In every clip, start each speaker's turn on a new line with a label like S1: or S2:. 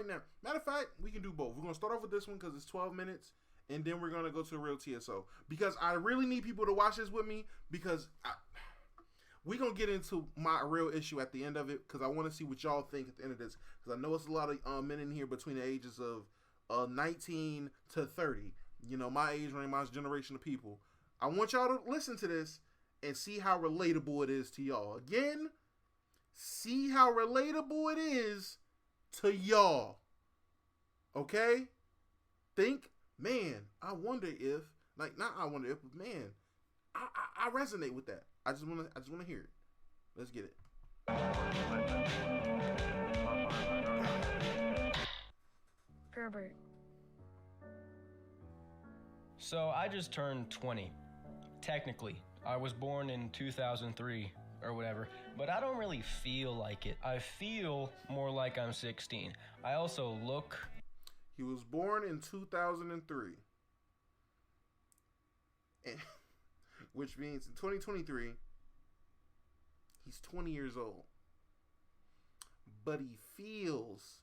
S1: now. Matter of fact, we can do both. We're gonna start off with this one because it's 12 minutes, and then we're gonna go to the real TSO because I really need people to watch this with me because we're gonna get into my real issue at the end of it because I want to see what y'all think at the end of this because I know it's a lot of men in here between the ages of 19 to 30. You know, my age range, my generation of people. I want y'all to listen to this and see how relatable it is to y'all. Again, see how relatable it is to y'all. Okay? Think, man, I wonder if, like, not I wonder if, but man, I resonate with that. I just wanna hear it. Let's get it.
S2: Herbert.
S3: So I just turned 20. Technically, I was born in 2003 or whatever, but I don't really feel like it. I feel more like I'm 16. I also look...
S1: He was born in 2003. Which means in 2023, he's 20 years old. But he feels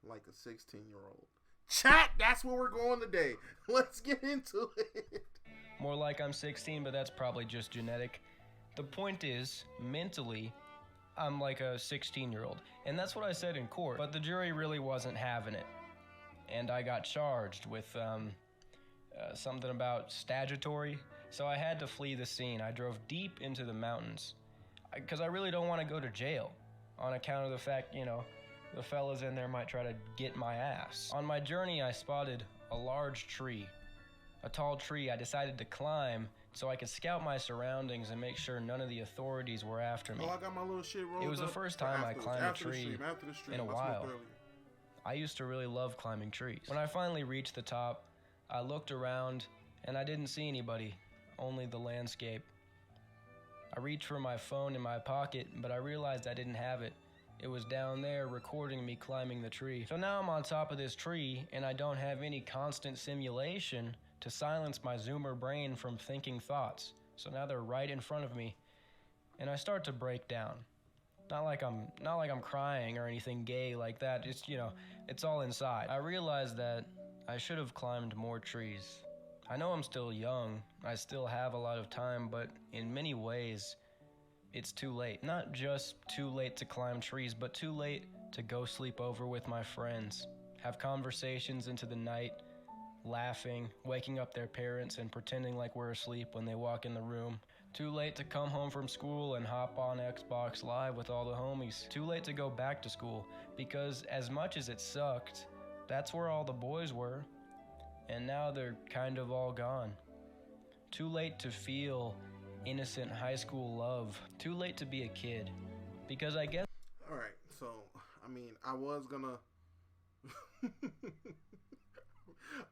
S1: like a 16-year-old. Chat, that's where we're going today. Let's get into it.
S3: More like I'm 16, but that's probably just genetic. The point is, mentally, I'm like a 16-year-old. And that's what I said in court, but the jury really wasn't having it. And I got charged with something about statutory. So I had to flee the scene. I drove deep into the mountains because I really don't want to go to jail on account of the fact, you know, the fellas in there might try to get my ass. On my journey, I spotted a large tree. A tall tree I decided to climb so I could scout my surroundings and make sure none of the authorities were after me.
S1: Oh, I got my little shit rolled.
S3: It was the first time I climbed a tree in a while. I used to really love climbing trees. When I finally reached the top, I looked around and I didn't see anybody, only the landscape. I reached for my phone in my pocket, but I realized I didn't have it. It was down there recording me climbing the tree. So now I'm on top of this tree and I don't have any constant simulation to silence my Zoomer brain from thinking thoughts. So now they're right in front of me and I start to break down. Not like I'm crying or anything gay like that. It's, you know, it's all inside. I realized that I should have climbed more trees. I know I'm still young. I still have a lot of time, but in many ways, it's too late. Not just too late to climb trees, but too late to go sleep over with my friends, have conversations into the night, laughing, waking up their parents and pretending like we're asleep when they walk in the room. Too late to come home from school and hop on Xbox Live with all the homies. Too late to go back to school, because as much as it sucked, that's where all the boys were, and now they're kind of all gone. Too late to feel innocent high school love. Too late to be a kid, because I guess...
S1: Alright, so, I mean, I was gonna...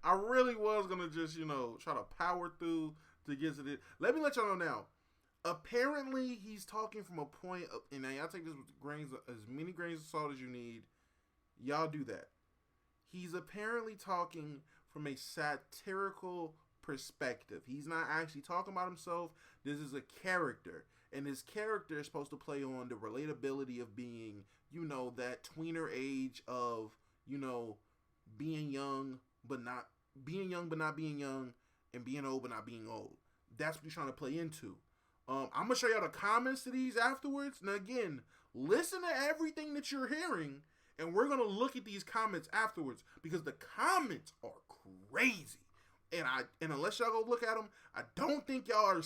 S1: I really was gonna just, you know, try to power through to get to this. Let me let y'all know now. Apparently, he's talking from a point of, and now y'all take this with grains, as many grains of salt as you need. Y'all do that. He's apparently talking from a satirical perspective. He's not actually talking about himself. This is a character, and this character is supposed to play on the relatability of being, you know, that tweener age of, you know, being young but not being young, and being old but not being old. That's what he's trying to play into. I'm gonna show y'all the comments to these afterwards. Now again, listen to everything that you're hearing, and we're gonna look at these comments afterwards because the comments are crazy. And unless y'all go look at them, I don't think y'all are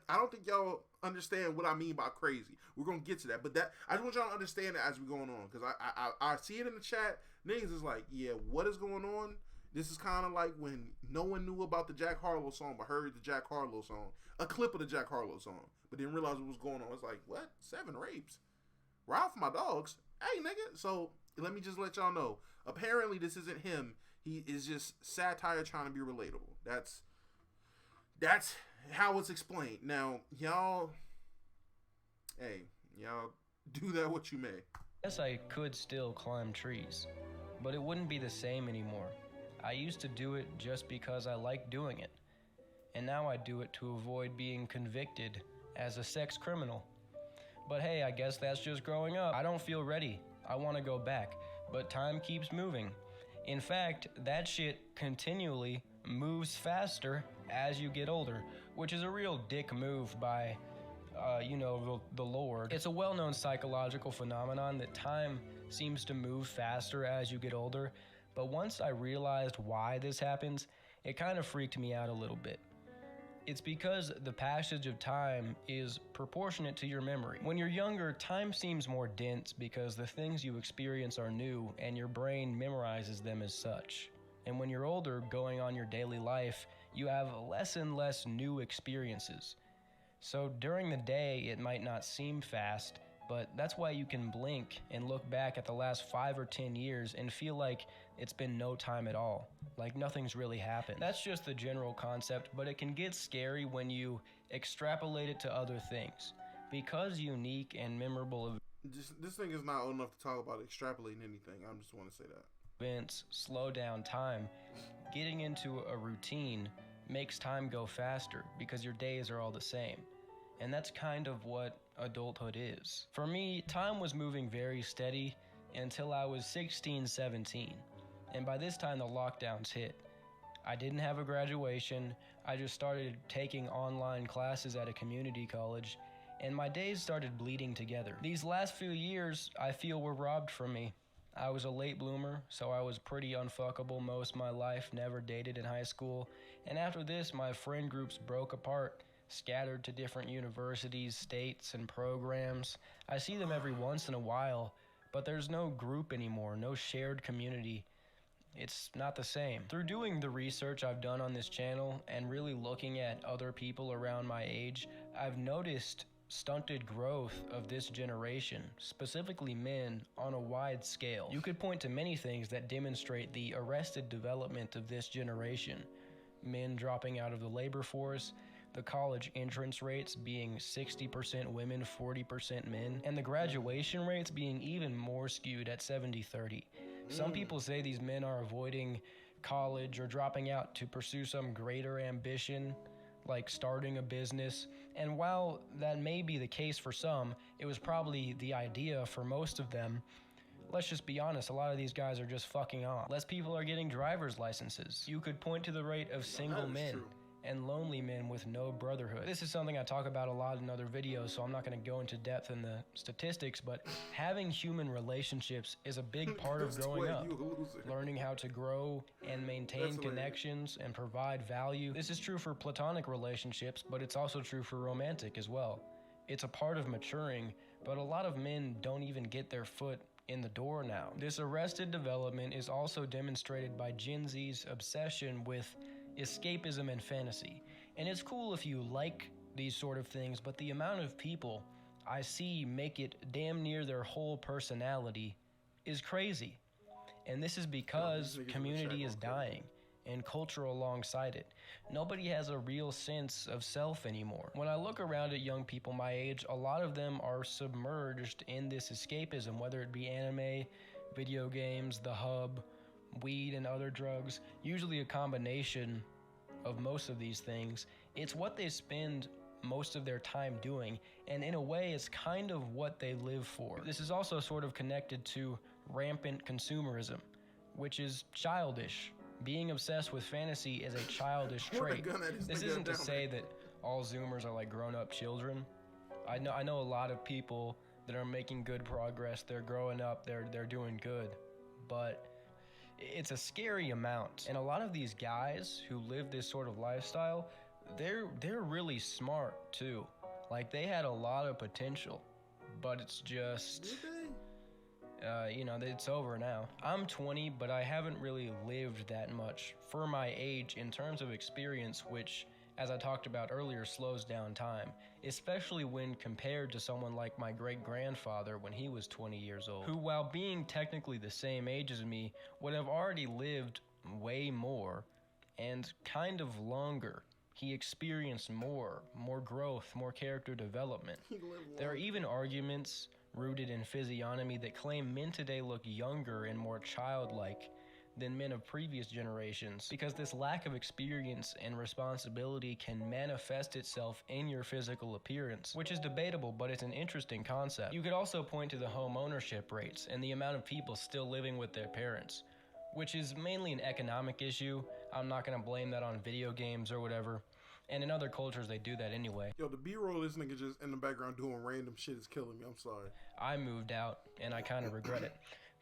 S1: I don't think y'all understand what I mean by crazy. We're gonna get to that, but that I just want y'all to understand it as we're going on, because I see it in the chat. Niggas is like, yeah, what is going on? This is kind of like when no one knew about the Jack Harlow song, but heard the Jack Harlow song, a clip of the Jack Harlow song, but didn't realize what was going on. It's like, what? 7 rapes? Ralph, my dogs. Hey, nigga. So let me just let y'all know. Apparently, this isn't him. He is just satire trying to be relatable. That's how it's explained. Now, y'all do that what you may.
S3: Yes, I could still climb trees, but it wouldn't be the same anymore. I used to do it just because I liked doing it, and now I do it to avoid being convicted as a sex criminal. But hey, I guess that's just growing up. I don't feel ready. I want to go back, but time keeps moving. In fact, that shit continually moves faster as you get older, which is a real dick move by, the Lord. It's a well-known psychological phenomenon that time seems to move faster as you get older, but once I realized why this happens, it kind of freaked me out a little bit. It's because the passage of time is proportionate to your memory. When you're younger, time seems more dense because the things you experience are new and your brain memorizes them as such. And when you're older, going on your daily life, you have less and less new experiences. So during the day, it might not seem fast, but that's why you can blink and look back at the last 5 or 10 years and feel like it's been no time at all, like nothing's really happened. That's just the general concept, but it can get scary when you extrapolate it to other things. Because unique and memorable
S1: this thing is not old enough to talk about extrapolating anything. I just want to say that.
S3: Events slow down time. Getting into a routine makes time go faster because your days are all the same. And that's kind of what adulthood is. For me, time was moving very steady until I was 16, 17. And by this time, the lockdowns hit. I didn't have a graduation. I just started taking online classes at a community college, and my days started bleeding together. These last few years, I feel, were robbed from me. I was a late bloomer, so I was pretty unfuckable most of my life, never dated in high school. And after this, my friend groups broke apart, scattered to different universities, states, and programs. I see them every once in a while, but there's no group anymore, no shared community. It's not the same. Through doing the research I've done on this channel and really looking at other people around my age, I've noticed stunted growth of this generation, specifically men, on a wide scale. You could point to many things that demonstrate the arrested development of this generation. Men dropping out of the labor force, the college entrance rates being 60% women, 40% men, and the graduation rates being even more skewed at 70-30. Some people say these men are avoiding college or dropping out to pursue some greater ambition, like starting a business. And while that may be the case for some, it was probably the idea for most of them. Let's just be honest, a lot of these guys are just fucking off. Less people are getting driver's licenses. You could point to the rate of single men. True. And lonely men with no brotherhood. This is something I talk about a lot in other videos, so I'm not going to go into depth in the statistics, but having human relationships is a big part of growing up. Learning how to grow and maintain connections and provide value. This is true for platonic relationships, but it's also true for romantic as well. It's a part of maturing, but a lot of men don't even get their foot in the door now. This arrested development is also demonstrated by Gen Z's obsession with escapism and fantasy. And it's cool if you like these sort of things, but the amount of people I see make it damn near their whole personality is crazy. And this is because community is dying and culture alongside it. Nobody has a real sense of self anymore. When I look around at young people my age, a lot of them are submerged in this escapism, whether it be anime, video games, the hub, weed, and other drugs, usually a combination of most of these things. It's what they spend most of their time doing, and in a way, it's kind of what they live for. This is also sort of connected to rampant consumerism, which is childish. Being obsessed with fantasy is a childish trait. This isn't to say that all Zoomers are like grown-up children. I know a lot of people that are making good progress. They're growing up, they're doing good, but it's a scary amount. And a lot of these guys who live this sort of lifestyle, they're really smart too. Like, they had a lot of potential, but it's just, it's over now. I'm 20, but I haven't really lived that much for my age in terms of experience, which, as I talked about earlier, slows down time, especially when compared to someone like my great-grandfather when he was 20 years old, who, while being technically the same age as me, would have already lived way more and kind of longer. He experienced more growth, more character development. There are even arguments rooted in physiognomy that claim men today look younger and more childlike than men of previous generations, because this lack of experience and responsibility can manifest itself in your physical appearance, which is debatable, but it's an interesting concept. You could also point to the home ownership rates and the amount of people still living with their parents, which is mainly an economic issue. I'm not going to blame that on video games or whatever. And in other cultures, they do that anyway.
S1: Yo, the B-roll, this nigga just in the background doing random shit is killing me. I'm sorry.
S3: I moved out, and I kind of regret it.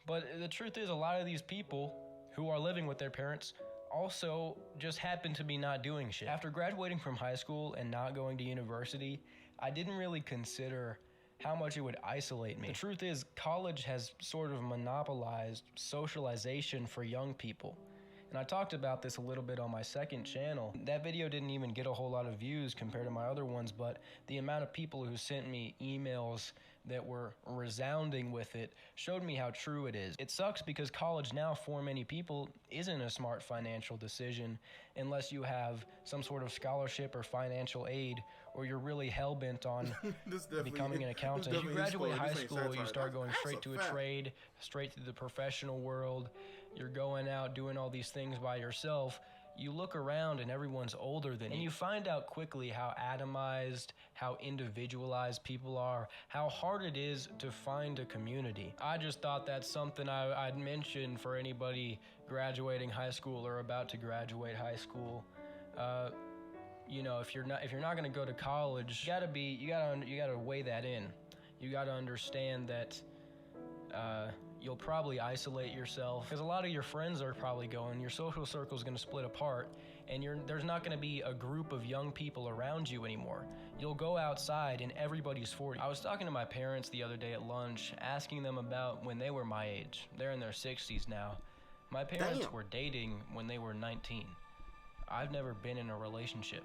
S3: But the truth is, a lot of these people who are living with their parents also just happen to be not doing shit. After graduating from high school and not going to university, I didn't really consider how much it would isolate me. The truth is, college has sort of monopolized socialization for young people. And I talked about this a little bit on my second channel. That video didn't even get a whole lot of views compared to my other ones, but the amount of people who sent me emails that were resounding with it showed me how true it is. It sucks because college now for many people isn't a smart financial decision unless you have some sort of scholarship or financial aid, or you're really hell-bent on becoming an accountant. You graduate high school, you start going straight to a trade, straight to the professional world. You're going out doing all these things by yourself. You look around and everyone's older than you. And you find out quickly how atomized, how individualized people are, how hard it is to find a community. I just thought that's something I'd mention for anybody graduating high school or about to graduate high school. You know, if you're not gonna go to college, you gotta weigh that in. You gotta understand that you'll probably isolate yourself because a lot of your friends are probably going. Your social circle is going to split apart, and there's not going to be a group of young people around you anymore. You'll go outside, and everybody's 40. I was talking to my parents the other day at lunch, asking them about when they were my age. They're in their 60s now. My parents were dating when they were 19. I've never been in a relationship.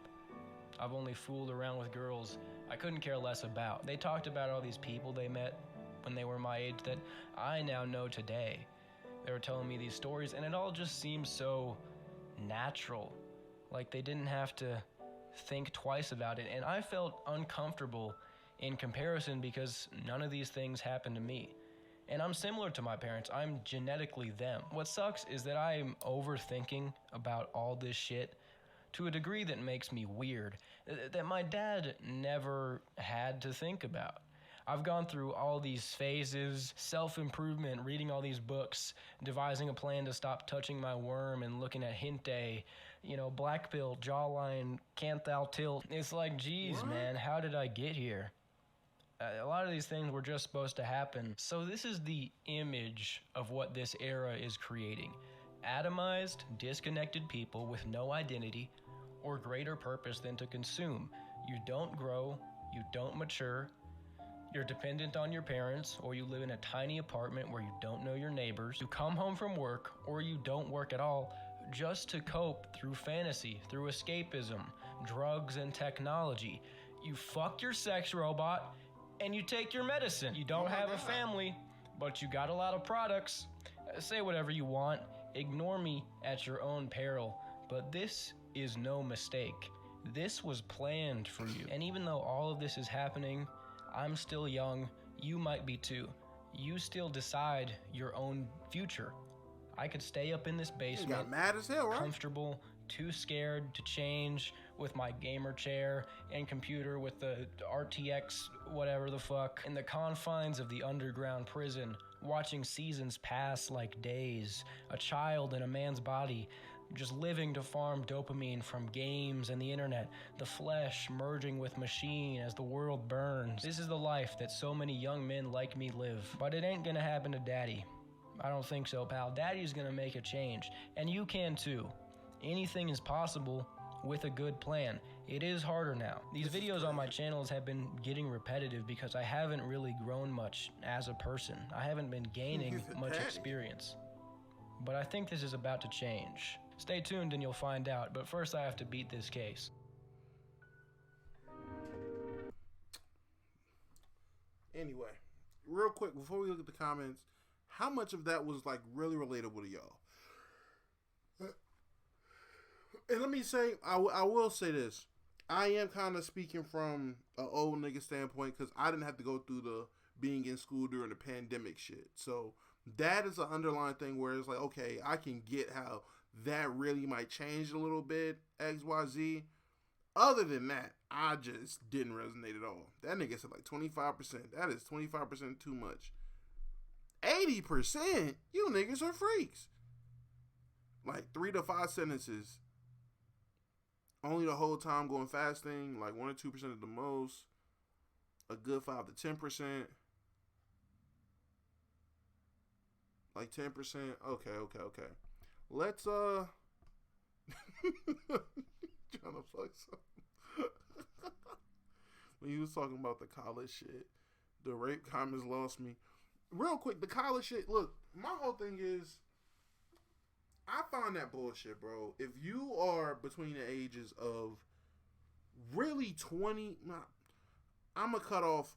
S3: I've only fooled around with girls I couldn't care less about. They talked about all these people they met when they were my age that I now know today. They were telling me these stories, and it all just seems so natural. Like they didn't have to think twice about it. And I felt uncomfortable in comparison because none of these things happened to me. And I'm similar to my parents. I'm genetically them. What sucks is that I'm overthinking about all this shit to a degree that makes me weird, that my dad never had to think about. I've gone through all these phases, self-improvement, reading all these books, devising a plan to stop touching my worm and looking at hentai, black pill, jawline, can't thou tilt. It's like, geez, man, how did I get here? A lot of these things were just supposed to happen. So this is the image of what this era is creating. Atomized, disconnected people with no identity or greater purpose than to consume. You don't grow, you don't mature, you're dependent on your parents, or you live in a tiny apartment where you don't know your neighbors. You come home from work, or you don't work at all, just to cope through fantasy, through escapism, drugs, and technology. You fuck your sex robot, and you take your medicine. You don't have a family, but you got a lot of products. Say whatever you want. Ignore me at your own peril. But this is no mistake. This was planned for you. And even though all of this is happening, I'm still young, you might be too. You still decide your own future. I could stay up in this basement,
S1: got mad as hell, right?
S3: Comfortable, too scared to change, with my gamer chair and computer with the RTX whatever the fuck, in the confines of the underground prison, watching seasons pass like days, a child in a man's body, just living to farm dopamine from games and the internet, the flesh merging with machine as the world burns. This is the life that so many young men like me live. But it ain't gonna happen to Daddy. I don't think so, pal. Daddy's gonna make a change. And you can too. Anything is possible with a good plan. It is harder now. These videos on my channels have been getting repetitive because I haven't really grown much as a person. I haven't been gaining much experience. But I think this is about to change. Stay tuned and you'll find out, but first I have to beat this case.
S1: Anyway, real quick, before we look at the comments, how much of that was like really relatable to y'all? And let me say, I will say this. I am kind of speaking from an old nigga standpoint because I didn't have to go through the being in school during the pandemic shit. So That is an underlying thing where it's like, okay, I can get how that really might change a little bit, XYZ. Other than that, I just didn't resonate at all. That nigga said like 25%. That is 25% too much. 80%? You niggas are freaks. Like 3 to 5 sentences. Only the whole time going fasting, like 1 or 2% at the most. A good 5 to 10%. Like 10%. Okay. Let's trying to play something. When he was talking about the college shit, the rape comments lost me. Real quick, the college shit. Look, my whole thing is, I find that bullshit, bro. If you are between the ages of really 20, I'm gonna cut off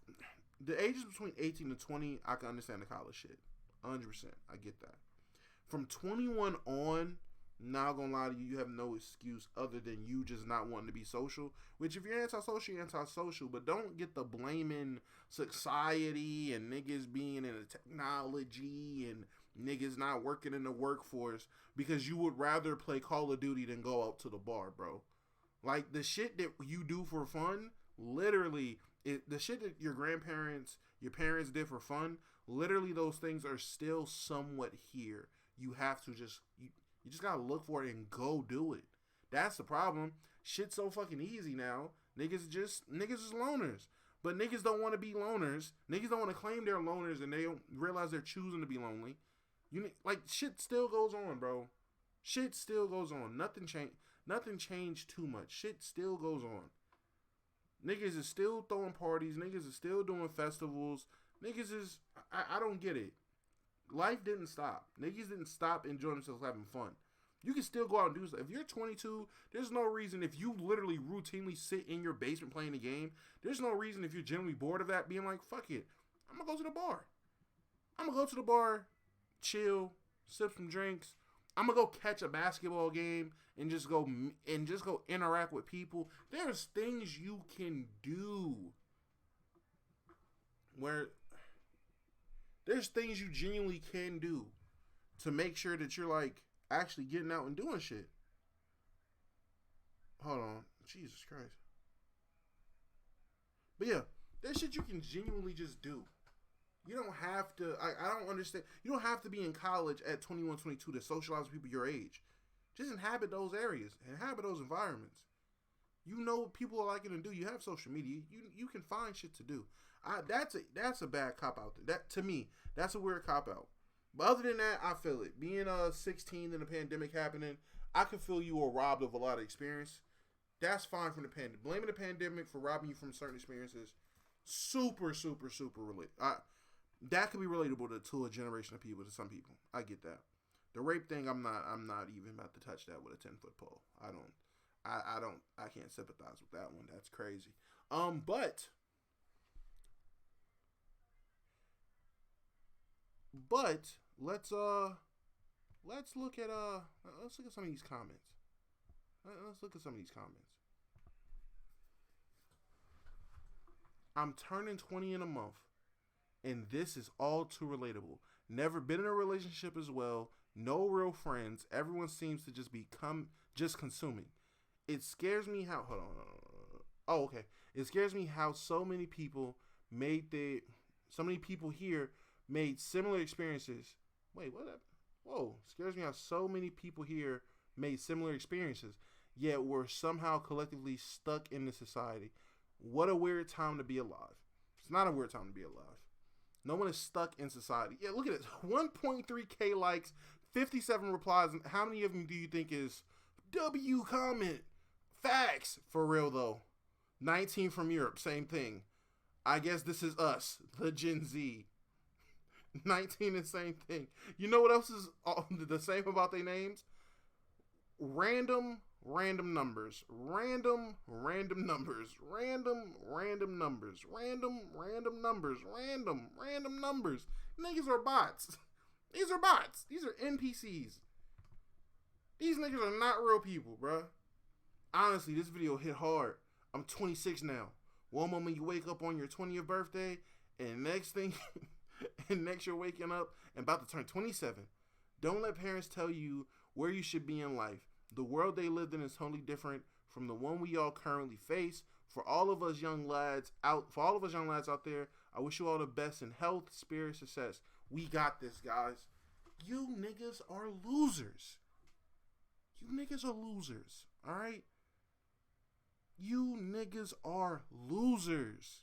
S1: the ages between 18 to 20. I can understand the college shit, 100%. I get that. From 21 on, not gonna lie to you, you have no excuse other than you just not wanting to be social. Which, if you're antisocial, you're antisocial. But don't get the blaming society and niggas being in the technology and niggas not working in the workforce because you would rather play Call of Duty than go out to the bar, bro. Like, the shit that you do for fun, literally, the shit that your grandparents, your parents did for fun, literally those things are still somewhat here. You have to just, you just gotta look for it and go do it. That's the problem. Shit's so fucking easy now. Niggas is loners. But niggas don't want to be loners. Niggas don't want to claim they're loners and they don't realize they're choosing to be lonely. Shit still goes on, bro. Shit still goes on. Nothing changed too much. Shit still goes on. Niggas is still throwing parties. Niggas is still doing festivals. Niggas is, I don't get it. Life didn't stop. Niggas didn't stop enjoying themselves having fun. You can still go out and do stuff. If you're 22, there's no reason, if you literally routinely sit in your basement playing a game, there's no reason if you're genuinely bored of that being like, fuck it, I'm going to go to the bar. I'm going to go to the bar, chill, sip some drinks. I'm going to go catch a basketball game and just go interact with people. There's things you can do where there's things you genuinely can do to make sure that you're like actually getting out and doing shit. Hold on. Jesus Christ. But yeah, there's shit you can genuinely just do. You don't have to, I don't understand. You don't have to be in college at 21, 22 to socialize with people your age. Just inhabit those areas. Inhabit those environments. You know what people are liking to do. You have social media. You can find shit to do. That's a bad cop-out. That, to me, that's a weird cop-out. But other than that, I feel it. Being 16 and the pandemic happening, I can feel you were robbed of a lot of experience. That's fine from the pandemic. Blaming the pandemic for robbing you from certain experiences, super, super, super that could be relatable to a generation of people, to some people. I get that. The rape thing, I'm not even about to touch that with a 10-foot pole. I can't sympathize with that one. That's crazy. But let's look at some of these comments. Let's look at some of these comments. I'm turning 20 in a month, and this is all too relatable. Never been in a relationship as well. No real friends. Everyone seems to just just consuming. It scares me how. Hold on. Oh, okay. It scares me how so many people here made similar experiences. Wait, what? Whoa. Scares me how so many people here made similar experiences, yet we're somehow collectively stuck in this society. What a weird time to be alive. It's not a weird time to be alive. No one is stuck in society. Yeah, look at it. 1.3K likes, 57 replies. How many of them do you think is W comment? Facts. For real, though. 19 from Europe. Same thing. I guess this is us, the Gen Z. 19 is same thing. You know what else is the same about their names? Random numbers. Random numbers. Niggas are bots. These are bots. These are NPCs. These niggas are not real people, bruh. Honestly, this video hit hard. I'm 26 now. One moment you wake up on your 20th birthday, and next thing and next you're waking up and about to turn 27. Don't let parents tell you where you should be in life. The world they lived in is totally different from the one we all currently face. For all of us young lads out there, I wish you all the best in health, spirit, success. We got this, guys. You niggas are losers. You niggas are losers. All right? You niggas are losers.